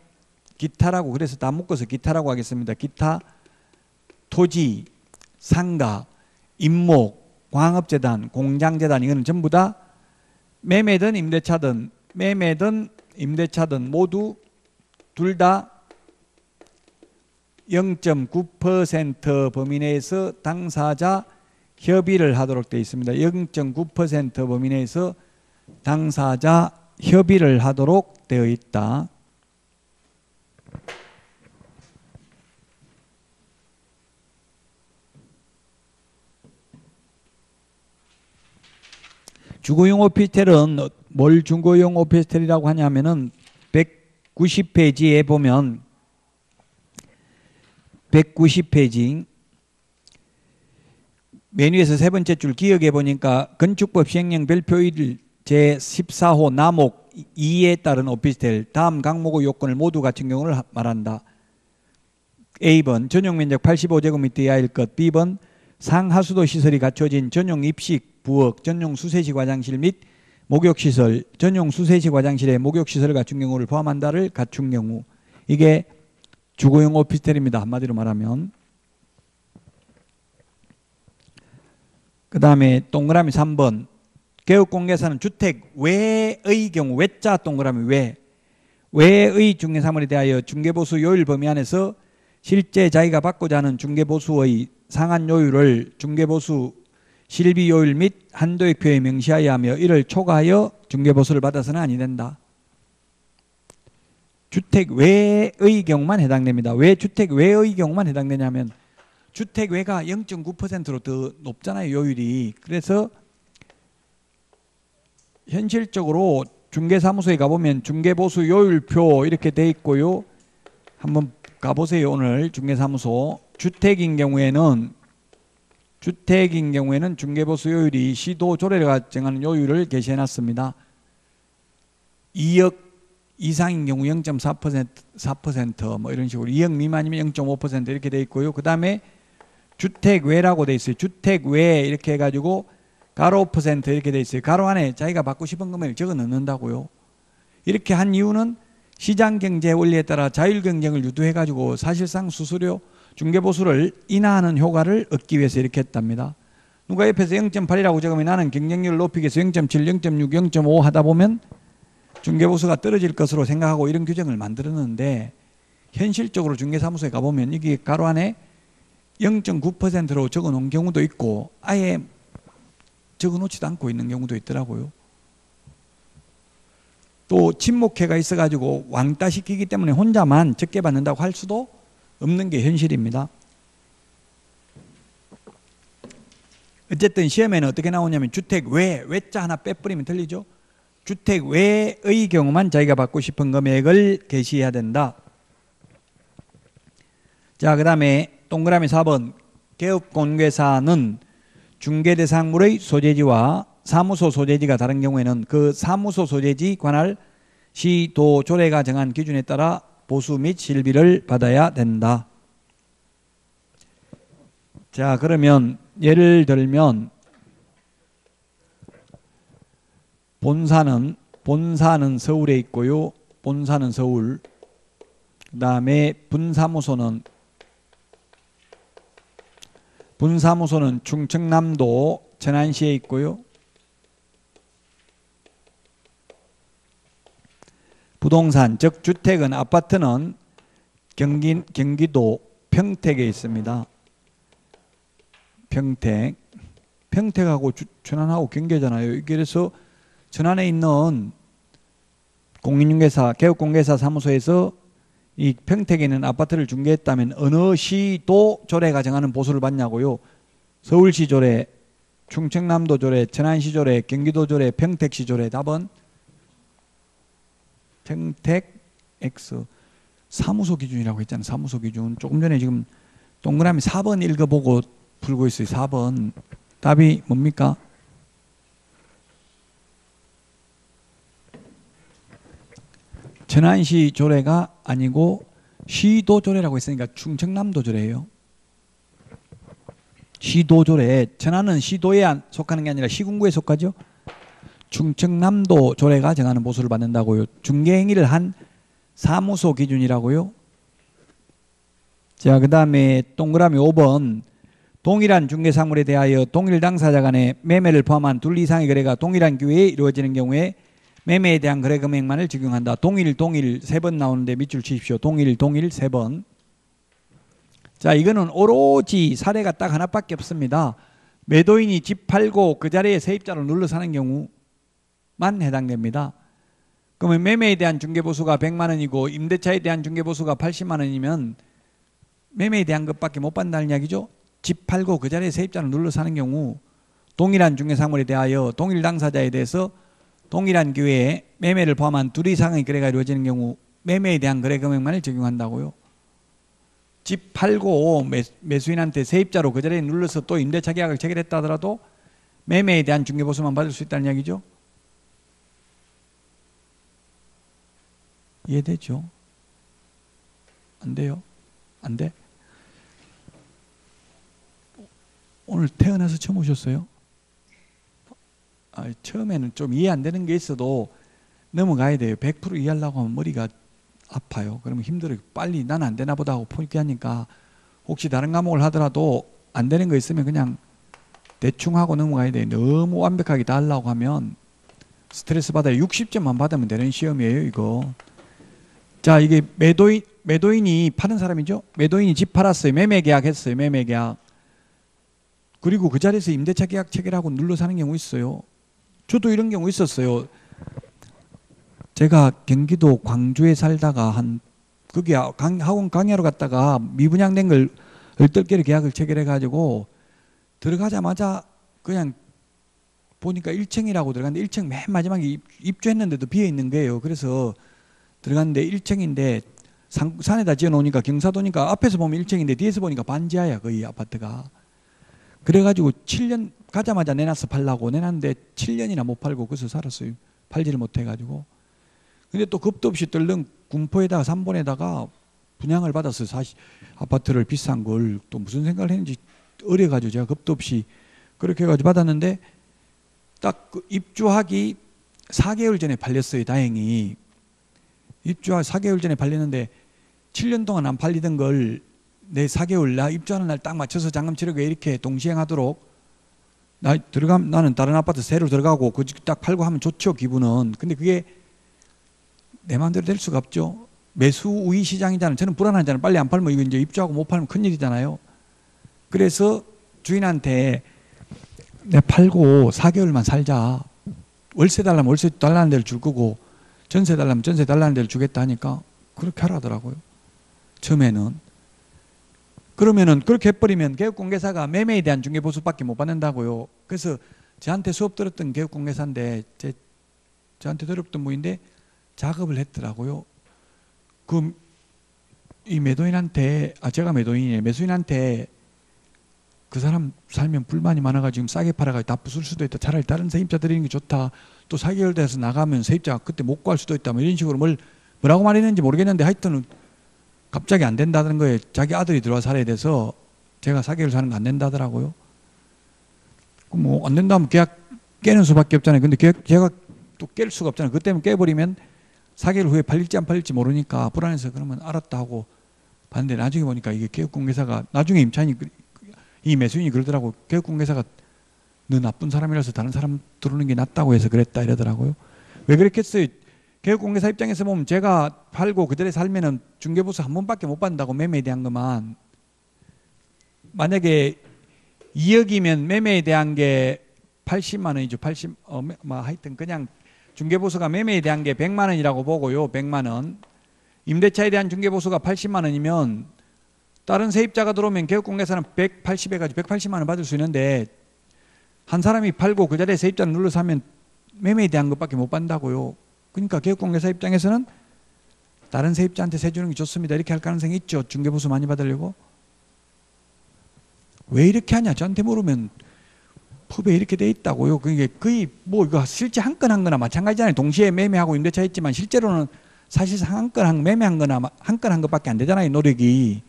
기타라고, 그래서 다 묶어서 기타라고 하겠습니다. 기타, 토지, 상가, 임목, 광업재단, 공장재단, 이거는 전부 다 매매든 임대차든 모두 둘 다 0.9% 범위 내에서 당사자 협의를 하도록 되어 있습니다. 0.9% 범위 내에서 당사자 협의를 하도록 되어 있다. 주거용 오피스텔은 뭘 주거용 오피스텔이라고 하냐면은 190페이지에 보면 190페이지 메뉴에서 세 번째 줄 기역에 보니까 건축법 시행령 별표 1 제14호 남목 2에 따른 오피스텔 다음 강목의 요건을 모두 갖춘 경우를 말한다. A번 전용면적 85제곱미터 이하일 것. B번 상하수도 시설이 갖춰진 전용 입식, 부엌, 전용 수세식 화장실 및 목욕시설, 전용 수세식 화장실에 목욕시설을 갖춘 경우를 포함한다를 갖춘 경우. 이게 주거용 오피스텔입니다. 한마디로 말하면. 그 다음에 동그라미 3번 개업공개사는 주택 외의 경우, 외자 동그라미 외의 중개사물에 대하여 중개보수 요율 범위 안에서 실제 자기가 받고자 하는 중개보수의 상한 요율을 중개보수 실비 요율 및 한도액표에 명시하여야 하며 이를 초과하여 중개보수를 받아서는 아니 된다. 주택 외의 경우만 해당됩니다. 왜 주택 외의 경우만 해당되냐면 주택 외가 0.9%로 더 높잖아요, 요율이. 그래서 현실적으로 중개사무소에 가보면 중개보수 요율표 이렇게 돼 있고요. 한번 가보세요. 오늘 중개사무소. 주택인 경우에는 중개보수 요율이 시도 조례가 정하는 요율을 게시해놨습니다. 2억 이상인 경우 0.4% 뭐 이런 식으로, 2억 미만이면 0.5% 이렇게 돼 있고요. 그 다음에 주택 외라고 돼 있어요. 주택 외 이렇게 해가지고 가로 퍼센트 이렇게 돼 있어요. 가로 안에 자기가 받고 싶은 금액을 적어 넣는다고요. 이렇게 한 이유는 시장 경제 원리에 따라 자율 경쟁을 유도해가지고 사실상 수수료 중개보수를 인하하는 효과를 얻기 위해서 이렇게 했답니다. 누가 옆에서 0.8이라고 적으면 나는 경쟁률을 높이기 위해서 0.7, 0.6, 0.5 하다 보면 중개보수가 떨어질 것으로 생각하고 이런 규정을 만들었는데, 현실적으로 중개사무소에 가보면 이게 가로 안에 0.9%로 적어 놓은 경우도 있고 아예 적어 놓지도 않고 있는 경우도 있더라고요. 또 친목회가 있어가지고 왕따 시키기 때문에 혼자만 적게 받는다고 할 수도 없는 게 현실입니다. 어쨌든 시험에는 어떻게 나오냐면 주택 외자 하나 빼버리면 틀리죠. 주택 외의 경우만 자기가 받고 싶은 금액을 게시해야 된다. 자, 그 다음에 동그라미 4번 개업공개사는 중개대상물의 소재지와 사무소 소재지가 다른 경우에는 그 사무소 소재지 관할 시도 조례가 정한 기준에 따라 보수 및 실비를 받아야 된다. 자, 그러면 예를 들면 본사는 서울에 있고요. 본사는 서울. 그다음에 분사무소는 충청남도 천안시에 있고요. 부동산, 즉 주택은 아파트는 경기도 평택에 있습니다. 평택하고 천안하고 경계잖아요. 그래서 천안에 있는 공인중개사, 개업공개사 사무소에서 이 평택에 있는 아파트를 중개했다면 어느 시도 조례가 정하는 보수를 받냐고요. 서울시 조례, 충청남도 조례, 천안시 조례, 경기도 조례, 평택시 조례. 답은 평택 X. 사무소 기준이라고 했잖아요. 사무소 기준. 조금 전에 지금 동그라미 4번 읽어보고 풀고 있어요. 4번. 답이 뭡니까? 천안시 조례가 아니고 시도 조례라고 했으니까 충청남도 조례예요. 시도 조례. 천안은 시도에 속하는 게 아니라 시군구에 속하죠. 충청남도 조례가 정하는 보수를 받는다고요. 중개행위를 한 사무소 기준이라고요. 자, 그 다음에 동그라미 5번. 동일한 중개사물에 대하여 동일 당사자 간의 매매를 포함한 둘 이상의 거래가 동일한 기회에 이루어지는 경우에 매매에 대한 거래 금액만을 적용한다. 동일 3번 나오는데 밑줄 치십시오. 동일 3번. 자, 이거는 오로지 사례가 딱 하나밖에 없습니다. 매도인이 집 팔고 그 자리에 세입자로 눌러 사는 경우만 해당됩니다. 그러면 매매에 대한 중개보수가 100만 원이고 임대차에 대한 중개보수가 80만 원이면 매매에 대한 것밖에 못 받는다는 이야기죠. 집 팔고 그 자리에 세입자로 눌러 사는 경우 동일한 중개사물에 대하여 동일 당사자에 대해서 동일한 기회에 매매를 포함한 둘 이상의 거래가 이루어지는 경우 매매에 대한 거래 금액만을 적용한다고요. 집 팔고 매수인한테 세입자로 그 자리에 눌러서 또 임대차 계약을 체결했다 하더라도 매매에 대한 중개보수만 받을 수 있다는 이야기죠. 이해되죠? 안 돼요? 안 돼? 오늘 태어나서 처음 오셨어요? 처음에는 좀 이해 안 되는 게 있어도 넘어가야 돼요. 100% 이해하려고 하면 머리가 아파요. 그러면 힘들어요. 빨리 난 안 되나 보다 하고 포기하니까 혹시 다른 과목을 하더라도 안 되는 거 있으면 그냥 대충 하고 넘어가야 돼요. 너무 완벽하게 다 하려고 하면 스트레스 받아요. 60점만 받으면 되는 시험이에요, 이거. 자, 이게 매도인이 파는 사람이죠. 매도인이 집 팔았어요. 매매 계약했어요. 매매 계약. 그리고 그 자리에서 임대차 계약 체결하고 눌러 사는 경우 있어요. 저도 이런 경우 있었어요. 제가 경기도 광주에 살다가 거기 학원 강의하러 갔다가 미분양된 걸 얼떨결에 계약을 체결해 가지고 들어가자마자 그냥 보니까 1층이라고 들어갔는데 1층 맨 마지막에 입주했는데도 비어 있는 거예요. 그래서 들어갔는데 1층인데 산에다 지어 놓으니까 경사도니까 앞에서 보면 1층인데 뒤에서 보니까 반지하야, 거의 아파트가. 그래가지고 7년 가자마자 내놨어. 팔라고 내놨는데 7년이나 못 팔고 거기서 살았어요. 팔지를 못해가지고. 근데 또 겁도 없이 떨렁 군포에다가 삼본에다가 분양을 받았어요. 아파트를 비싼 걸. 또 무슨 생각을 했는지 어려가지고 제가 겁도 없이 그렇게 해가지고 받았는데 딱 그 입주하기 4개월 전에 팔렸어요. 다행히. 입주하기 4개월 전에 팔렸는데 7년 동안 안 팔리던 걸 내 4개월 나 입주하는 날 딱 맞춰서 잔금 치르고 이렇게 동시행하도록 나는 다른 아파트 새로 들어가고 그 집 딱 팔고 하면 좋죠, 기분은. 근데 그게 내 마음대로 될 수가 없죠. 매수 우위 시장이잖아요. 저는 불안하잖아요. 빨리 안 팔면 이거 이제 입주하고 못 팔면 큰일이잖아요. 그래서 주인한테 내가 팔고 4개월만 살자. 월세 달라면 월세 달라는 데를 줄 거고 전세 달라면 전세 달라는 데를 주겠다 하니까 그렇게 하라더라고요. 처음에는. 그러면은 그렇게 해버리면 개업공개사가 매매에 대한 중개보수밖에 못 받는다고요. 그래서 저한테 수업 들었던 개업공개사인데 저한테 들었던 분인데 작업을 했더라고요. 이 매도인한테 제가 매도인이에요. 매수인한테 그 사람 살면 불만이 많아가지고 지금 싸게 팔아가지고 다 부술 수도 있다. 차라리 다른 세입자 드리는 게 좋다. 또 4개월 돼서 나가면 세입자가 그때 못 구할 수도 있다. 뭐 이런 식으로 뭐라고 말했는지 모르겠는데 하여튼 갑자기 안 된다는 거에 자기 아들이 들어와 살아야 돼서 제가 4개월 사는 거 안 된다더라고요. 뭐 안 된다면 계약 깨는 수밖에 없잖아요. 근데 제가 또 깰 수가 없잖아요. 그 때문에 깨버리면 4개월 후에 팔릴지 안 팔릴지 모르니까 불안해서 그러면 알았다 하고 봤는데 나중에 보니까 이게 개업공개사가 나중에 임차인이 이 매수인이 그러더라고. 개업공개사가 너 나쁜 사람이라서 다른 사람 들어오는 게 낫다고 해서 그랬다 이러더라고요. 왜 그랬겠어요? 개업공개사 입장에서 보면 제가 팔고 그들에 살면은 중개보수 한 번밖에 못 받는다고 매매에 대한 것만. 만약에 2억이면 매매에 대한 게 80만 원이죠. 하여튼 그냥 중개보수가 매매에 대한 게 100만 원이라고 보고요. 100만 원. 임대차에 대한 중개보수가 80만 원이면 다른 세입자가 들어오면 개업공개사는 180 해가지고 180만 원 받을 수 있는데 한 사람이 팔고 그 자리에 세입자를 눌러서 하면 매매에 대한 것밖에 못 받는다고요. 그러니까 개업공개사 입장에서는 다른 세입자한테 세주는 게 좋습니다. 이렇게 할 가능성이 있죠. 중개보수 많이 받으려고. 왜 이렇게 하냐 저한테 물으면 법에 이렇게 돼 있다고요. 그게 거의 뭐 이거 실제 한 건 한 거나 마찬가지잖아요. 동시에 매매하고 임대차 했지만 실제로는 사실상 한 건 매매한 거나 한 건 한 것밖에 안 되잖아요. 노력이.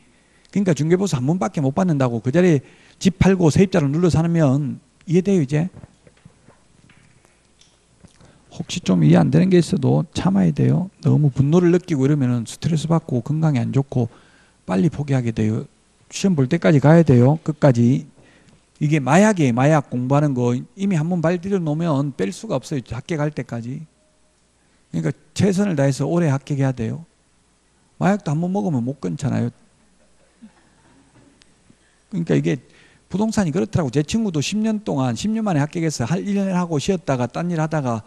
그러니까 중개보수 한 번밖에 못 받는다고. 그 자리에 집 팔고 세입자를 눌러 사면 이해돼요 이제? 혹시 좀 이해 안 되는 게 있어도 참아야 돼요. 너무 분노를 느끼고 이러면 스트레스 받고 건강에 안 좋고 빨리 포기하게 돼요. 시험 볼 때까지 가야 돼요. 끝까지. 이게 마약이에요. 마약 공부하는 거 이미 한번 발들여 놓으면 뺄 수가 없어요. 합격할 때까지. 그러니까 최선을 다해서 오래 합격해야 돼요. 마약도 한번 먹으면 못 끊잖아요. 그러니까 이게 부동산이 그렇더라고. 제 친구도 10년 동안 10년 만에 합격해서 한 1년 하고 쉬었다가 딴 일 하다가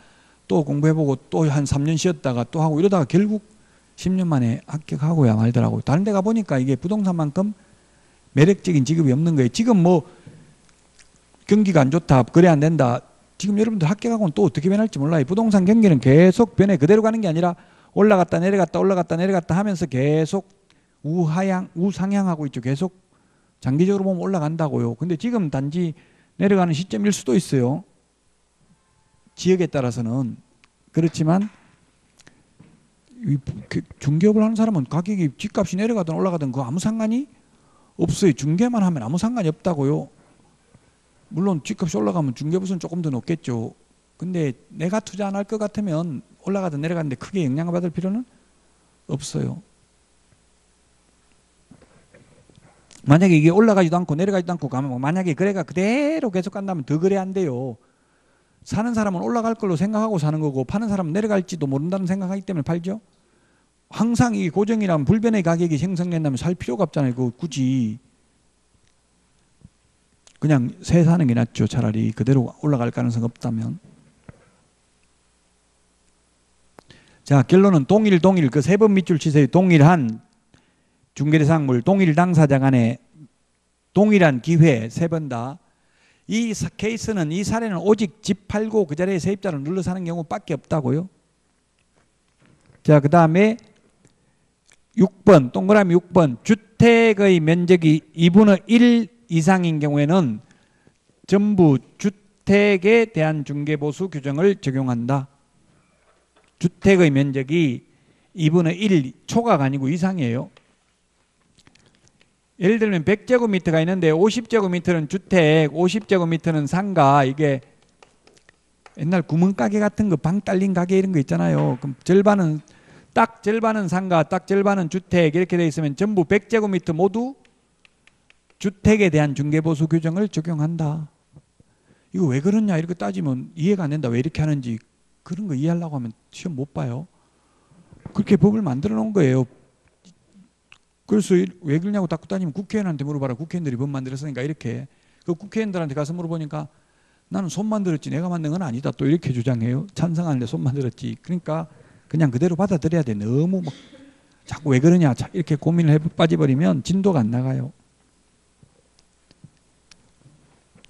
또 공부해보고 또 한 3년 쉬었다가 또 하고 이러다가 결국 10년 만에 합격하고야 말더라고요. 다른 데 가보니까 이게 부동산만큼 매력적인 직업이 없는 거예요. 지금 뭐 경기가 안 좋다, 거래 안 된다. 지금 여러분들 합격하고는 또 어떻게 변할지 몰라요. 부동산 경기는 계속 변해. 그대로 가는 게 아니라 올라갔다 내려갔다 올라갔다 내려갔다 하면서 계속 우상향하고 있죠. 계속 장기적으로 보면 올라간다고요. 근데 지금 단지 내려가는 시점일 수도 있어요. 지역에 따라서는. 그렇지만 중개업을 하는 사람은 가격이 집값이 내려가든 올라가든 그거 아무 상관이 없어요. 중개만 하면 아무 상관이 없다고요. 물론 집값이 올라가면 중개보수는 조금 더 높겠죠. 근데 내가 투자 안 할 것 같으면 올라가든 내려가는데 크게 영향을 받을 필요는 없어요. 만약에 이게 올라가지도 않고 내려가지도 않고 가면 만약에 거래가 그대로 계속 간다면 더 거래 안 돼요. 사는 사람은 올라갈 걸로 생각하고 사는 거고 파는 사람은 내려갈지도 모른다는 생각하기 때문에 팔죠. 항상 이 고정이라면 불변의 가격이 형성된다면 살 필요가 없잖아요. 그거 굳이 그냥 새 사는 게 낫죠. 차라리 그대로 올라갈 가능성 없다면. 자, 결론은 동일 그 세 번 밑줄 치세요. 동일한 중개대상물, 동일 당사자 간의 동일한 기회 세 번 다. 이 케이스는 이 사례는 오직 집 팔고 그 자리에 세입자를 눌러 사는 경우밖에 없다고요. 자, 그 다음에 6번 동그라미 6번 주택의 면적이 2분의 1 이상인 경우에는 전부 주택에 대한 중개보수 규정을 적용한다. 주택의 면적이 2분의 1 초과가 아니고 이상이에요. 예를 들면 100제곱미터가 있는데 50제곱미터는 주택, 50제곱미터는 상가. 이게 옛날 구멍가게 같은 거 방 딸린 가게 이런 거 있잖아요. 그럼 딱 절반은 상가, 딱 절반은 주택 이렇게 돼 있으면 전부 100제곱미터 모두 주택에 대한 중개보수 규정을 적용한다. 이거 왜 그러냐 이렇게 따지면 이해가 안 된다. 왜 이렇게 하는지 그런 거 이해하려고 하면 시험 못 봐요. 그렇게 법을 만들어 놓은 거예요. 그래서 왜 그러냐고 닦고 따지면 국회의원한테 물어봐라. 국회의원들이 법 만들었으니까 이렇게. 그 국회의원들한테 가서 물어보니까 나는 손 만들었지 내가 만든 건 아니다. 또 이렇게 주장해요. 찬성하는데 손 만들었지. 그러니까 그냥 그대로 받아들여야 돼. 너무 막 자꾸 왜 그러냐 이렇게 고민을 빠져버리면 진도가 안 나가요.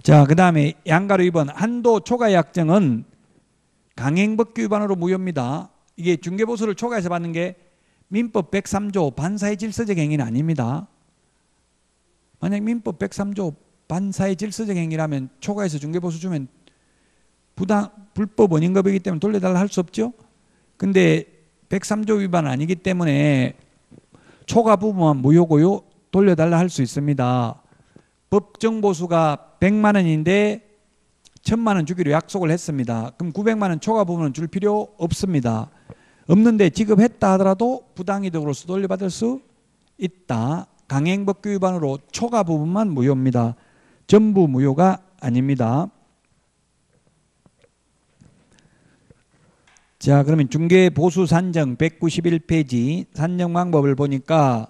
자, 그 다음에 양가로 2번 한도 초과 약정은 강행법규 위반으로 무효입니다. 이게 중개보수를 초과해서 받는 게 민법 103조 반사의 질서적 행위는 아닙니다. 만약 민법 103조 반사의 질서적 행위라면 초과해서 중개보수 주면 불법 원인급이기 때문에 돌려달라 할 수 없죠. 근데 103조 위반은 아니기 때문에 초과 부분만 무효고요. 돌려달라 할 수 있습니다. 법정 보수가 100만 원인데 1000만 원 주기로 약속을 했습니다. 그럼 900만 원 초과 부분은 줄 필요 없습니다. 없는데 지급했다 하더라도 부당이득으로서 돌려받을 수 있다. 강행법규 위반으로 초과 부분만 무효입니다. 전부 무효가 아닙니다. 자, 그러면 중개보수 산정 191페이지 산정 방법을 보니까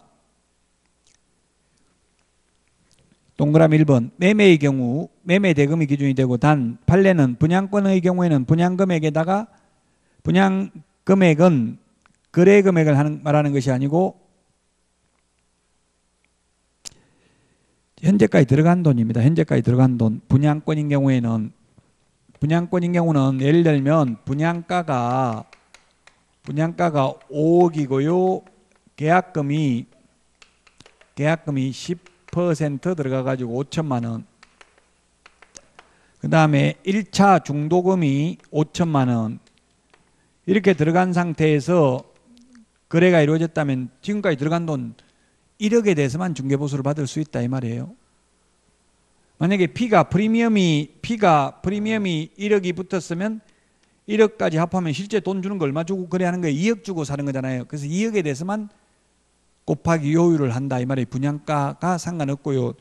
동그라미 1번 매매의 경우 매매 대금이 기준이 되고 단 판례는 분양권의 경우에는 분양금액에다가 분양금액은 거래금액을 말하는 것이 아니고 현재까지 들어간 돈입니다. 현재까지 들어간 돈. 분양권인 경우는 예를 들면 분양가가 5억이고요. 계약금이 10% 들어가가지고 5천만 원. 그 다음에 1차 중도금이 5천만 원. 이렇게 들어간 상태에서 거래가 이루어졌다면 지금까지 들어간 돈 1억에 대해서만 중개보수를 받을 수 있다 이 말이에요. 만약에 프리미엄이 1억이 붙었으면 1억까지 합하면 실제 돈 주는 거 얼마 주고 거래하는 거예요? 2억 주고 사는 거잖아요. 그래서 2억에 대해서만 곱하기 요율을 한다 이 말이에요. 분양가가 상관없고요.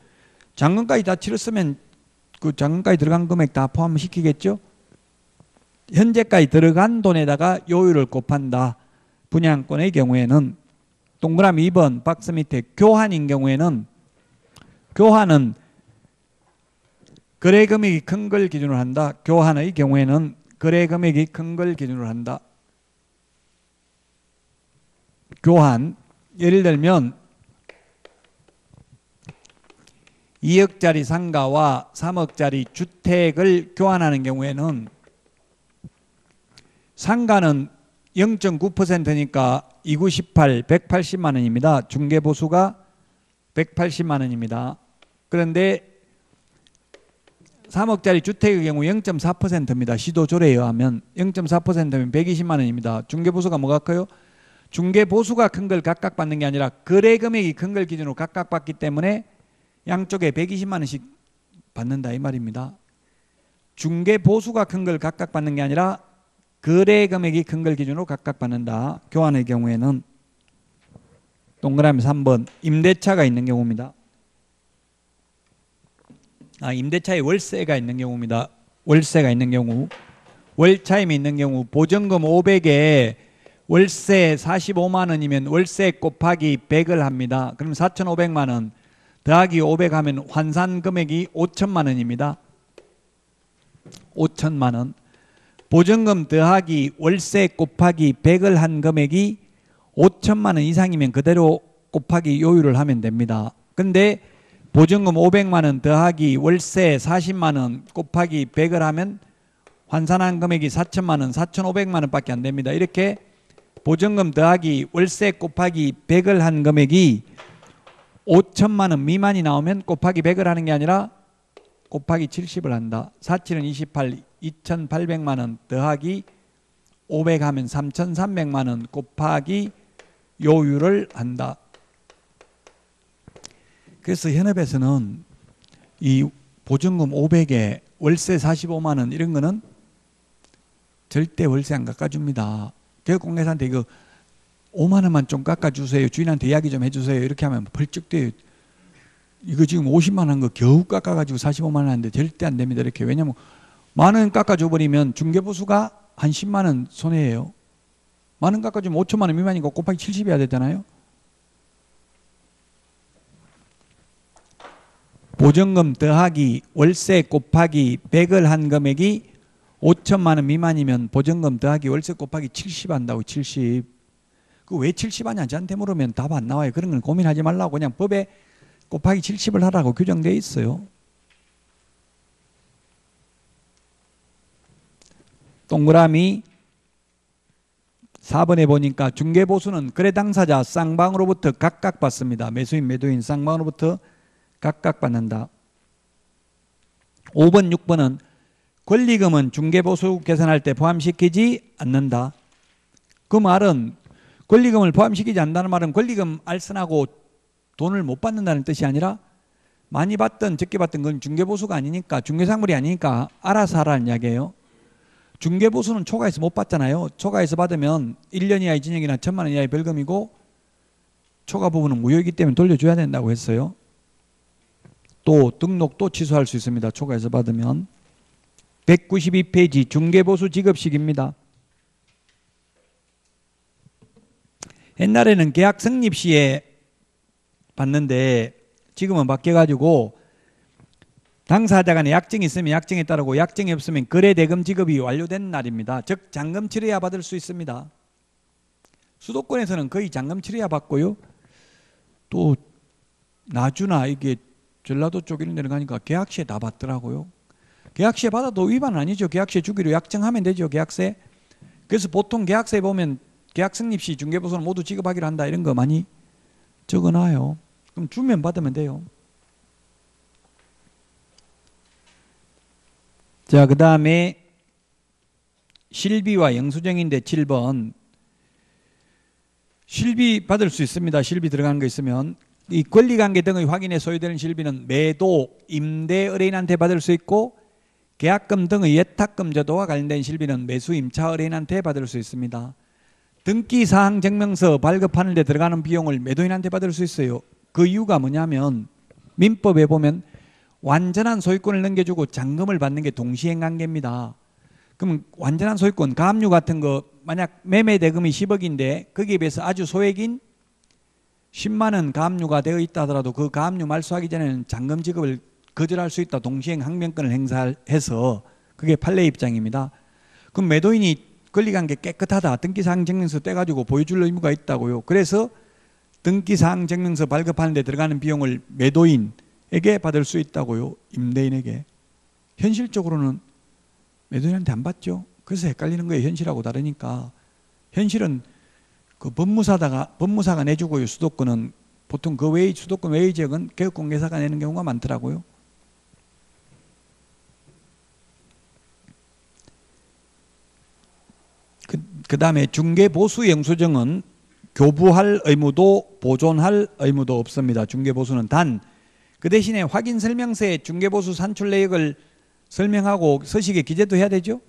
잔금까지 다 치렀으면 그 잔금까지 들어간 금액 다 포함시키겠죠. 현재까지 들어간 돈에다가 요율을 곱한다. 분양권의 경우에는. 동그라미 2번 박스 밑에 교환인 경우에는 교환은 거래금액이 큰 걸 기준으로 한다. 교환의 경우에는 거래금액이 큰 걸 기준으로 한다. 교환 예를 들면 2억짜리 상가와 3억짜리 주택을 교환하는 경우에는 상가는 0.9%니까 2918, 180만 원입니다. 중개보수가 180만 원입니다. 그런데 3억짜리 주택의 경우 0.4%입니다. 시도조례에 의하면 0.4%면 120만 원입니다. 중개보수가 뭐가 커요? 중개보수가 큰 걸 각각 받는 게 아니라 거래금액이 큰 걸 기준으로 각각 받기 때문에 양쪽에 120만 원씩 받는다 이 말입니다. 중개보수가 큰 걸 각각 받는 게 아니라 거래금액이 큰 걸 기준으로 각각 받는다. 교환의 경우에는. 동그라미 3번 임대차가 있는 경우입니다. 임대차에 월세가 있는 경우입니다. 월세가 있는 경우. 월차임이 있는 경우 보증금 500에 월세 45만 원이면 월세 곱하기 100을 합니다. 그럼 4,500만 원 더하기 500 하면 환산 금액이 5천만 원입니다. 5천만 원. 보증금 더하기 월세 곱하기 100을 한 금액이 5천만 원 이상이면 그대로 곱하기 요율을 하면 됩니다. 근데 보증금 500만 원 더하기 월세 40만 원 곱하기 100을 하면 환산한 금액이 4천만 원, 4,500만 원밖에 안 됩니다. 이렇게 보증금 더하기 월세 곱하기 100을 한 금액이 5천만 원 미만이 나오면 곱하기 100을 하는 게 아니라 곱하기 70을 한다. 47은 28, 2,800만 원 더하기 500 하면 3,300만 원 곱하기 요율을 한다. 그래서 현업에서는 이 보증금 500에 월세 45만 원 이런 거는 절대 월세 안 깎아줍니다. 개업공개사한테 이거 5만 원만 좀 깎아주세요. 주인한테 이야기 좀 해주세요. 이렇게 하면 벌쩍 돼요. 이거 지금 50만 원 한 거 겨우 깎아가지고 45만 원 하는데 절대 안 됩니다. 이렇게. 왜냐면 만 원 깎아줘버리면 중개보수가 한 10만 원 손해예요. 만 원 깎아주면 5천만 원 미만이니까 곱하기 70 해야 되잖아요. 보증금 더하기 월세 곱하기 100을 한 금액이 5천만 원 미만이면 보증금 더하기 월세 곱하기 70 한다고. 70. 그 왜 70 하냐 저한테 물으면 답 안 나와요. 그런 건 고민하지 말라고 그냥 법에 곱하기 70을 하라고 규정되어 있어요. 동그라미 4번에 보니까 중개보수는 거래 당사자 쌍방으로부터 각각 받습니다. 매수인 매도인 쌍방으로부터 각각 받는다. 5번, 6번은 권리금은 중개보수 계산할 때 포함시키지 않는다. 그 말은 권리금을 포함시키지 않는다는 말은 권리금 알선하고 돈을 못 받는다는 뜻이 아니라 많이 받든 적게 받든 그건 중개보수가 아니니까, 중개상물이 아니니까 알아서 하라는 이야기예요. 중개보수는 초과해서 못 받잖아요. 초과해서 받으면 1년 이하의 징역이나 1,000만 원 이하의 벌금이고 초과 부분은 무효이기 때문에 돌려줘야 된다고 했어요. 또 등록도 취소할 수 있습니다. 초과해서 받으면. 192페이지 중개보수 지급식입니다. 옛날에는 계약 성립 시에 받는데 지금은 바뀌어가지고 당사자 간에 약정이 있으면 약정에 따르고 약정이 없으면 거래대금 지급이 완료된 날입니다. 즉 잔금 치료야 받을 수 있습니다. 수도권에서는 거의 잔금 치료야 받고요. 또 나주나 이게 전라도 쪽 이런 데는 가니까 계약시에 다 받더라고요. 계약시에 받아도 위반은 아니죠. 계약시에 주기로 약정하면 되죠. 계약세. 그래서 보통 계약서에 보면 계약 성립 시 중개보수는 모두 지급하기로 한다 이런 거 많이 적어놔요. 그럼 주면 받으면 돼요. 자, 그 다음에 실비와 영수증인데 7번. 실비 받을 수 있습니다. 실비 들어가는 거 있으면. 이 권리관계 등의 확인에 소요되는 실비는 매도, 임대 의뢰인한테 받을 수 있고 계약금 등의 예탁금 제도와 관련된 실비는 매수, 임차 의뢰인한테 받을 수 있습니다. 등기사항 증명서 발급하는 데 들어가는 비용을 매도인한테 받을 수 있어요. 그 이유가 뭐냐면 민법에 보면 완전한 소유권을 넘겨주고 잔금을 받는 게 동시행관계입니다. 그럼 완전한 소유권, 가압류 같은 거 만약 매매 대금이 10억인데 거기에 비해서 아주 소액인 10만 원 가압류가 되어 있다 하더라도 그 가압류 말소하기 전에는 잔금 지급을 거절할 수 있다. 동시행 항변권을 행사해서 그게 판례 입장입니다. 그럼 매도인이 권리관계 깨끗하다. 등기사항 증명서 떼가지고 보여줄 의무가 있다고요. 그래서 등기사항 증명서 발급하는 데 들어가는 비용을 매도인에게 받을 수 있다고요. 임대인에게. 현실적으로는 매도인한테 안 받죠. 그래서 헷갈리는 거예요. 현실하고 다르니까. 현실은 그 법무사가 내주고요. 수도권은 보통 그 외의 수도권 외의 지역은 개업공개사가 내는 경우가 많더라고요. 그 다음에 중개보수 영수증은 교부할 의무도 보존할 의무도 없습니다. 중개보수는 단 그 대신에 확인 설명서에 중개보수 산출 내역을 설명하고 서식에 기재도 해야 되죠.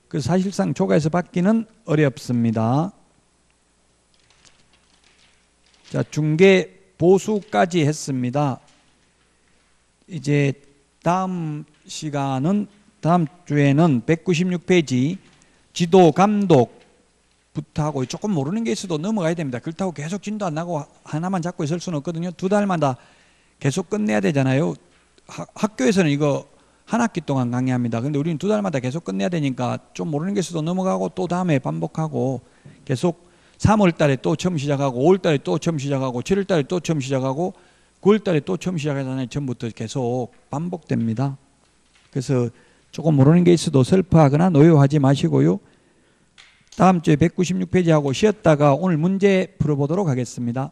그래서 사실상 초과해서 받기는 어렵습니다. 자, 중개보수까지 했습니다. 이제 다음 시간은 다음 주에는 196페이지 지도 감독 부터 하고 조금 모르는 게 있어도 넘어가야 됩니다. 그렇다고 계속 진도 안 나고 하나만 잡고 있을 수는 없거든요. 2달마다 계속 끝내야 되잖아요. 학교에서는 이거 한 학기 동안 강의합니다. 근데 우리는 2달마다 계속 끝내야 되니까 좀 모르는 게 있어도 넘어가고 또 다음에 반복하고 계속 3월 달에 또 처음 시작하고 5월 달에 또 처음 시작하고 7월 달에 또 처음 시작하고 9월 달에 또 처음 시작하잖아요. 처음부터 계속 반복됩니다. 그래서 조금 모르는 게 있어도 슬퍼하거나 노여워하지 마시고요. 다음 주에 196페이지 하고 쉬었다가 오늘 문제 풀어보도록 하겠습니다.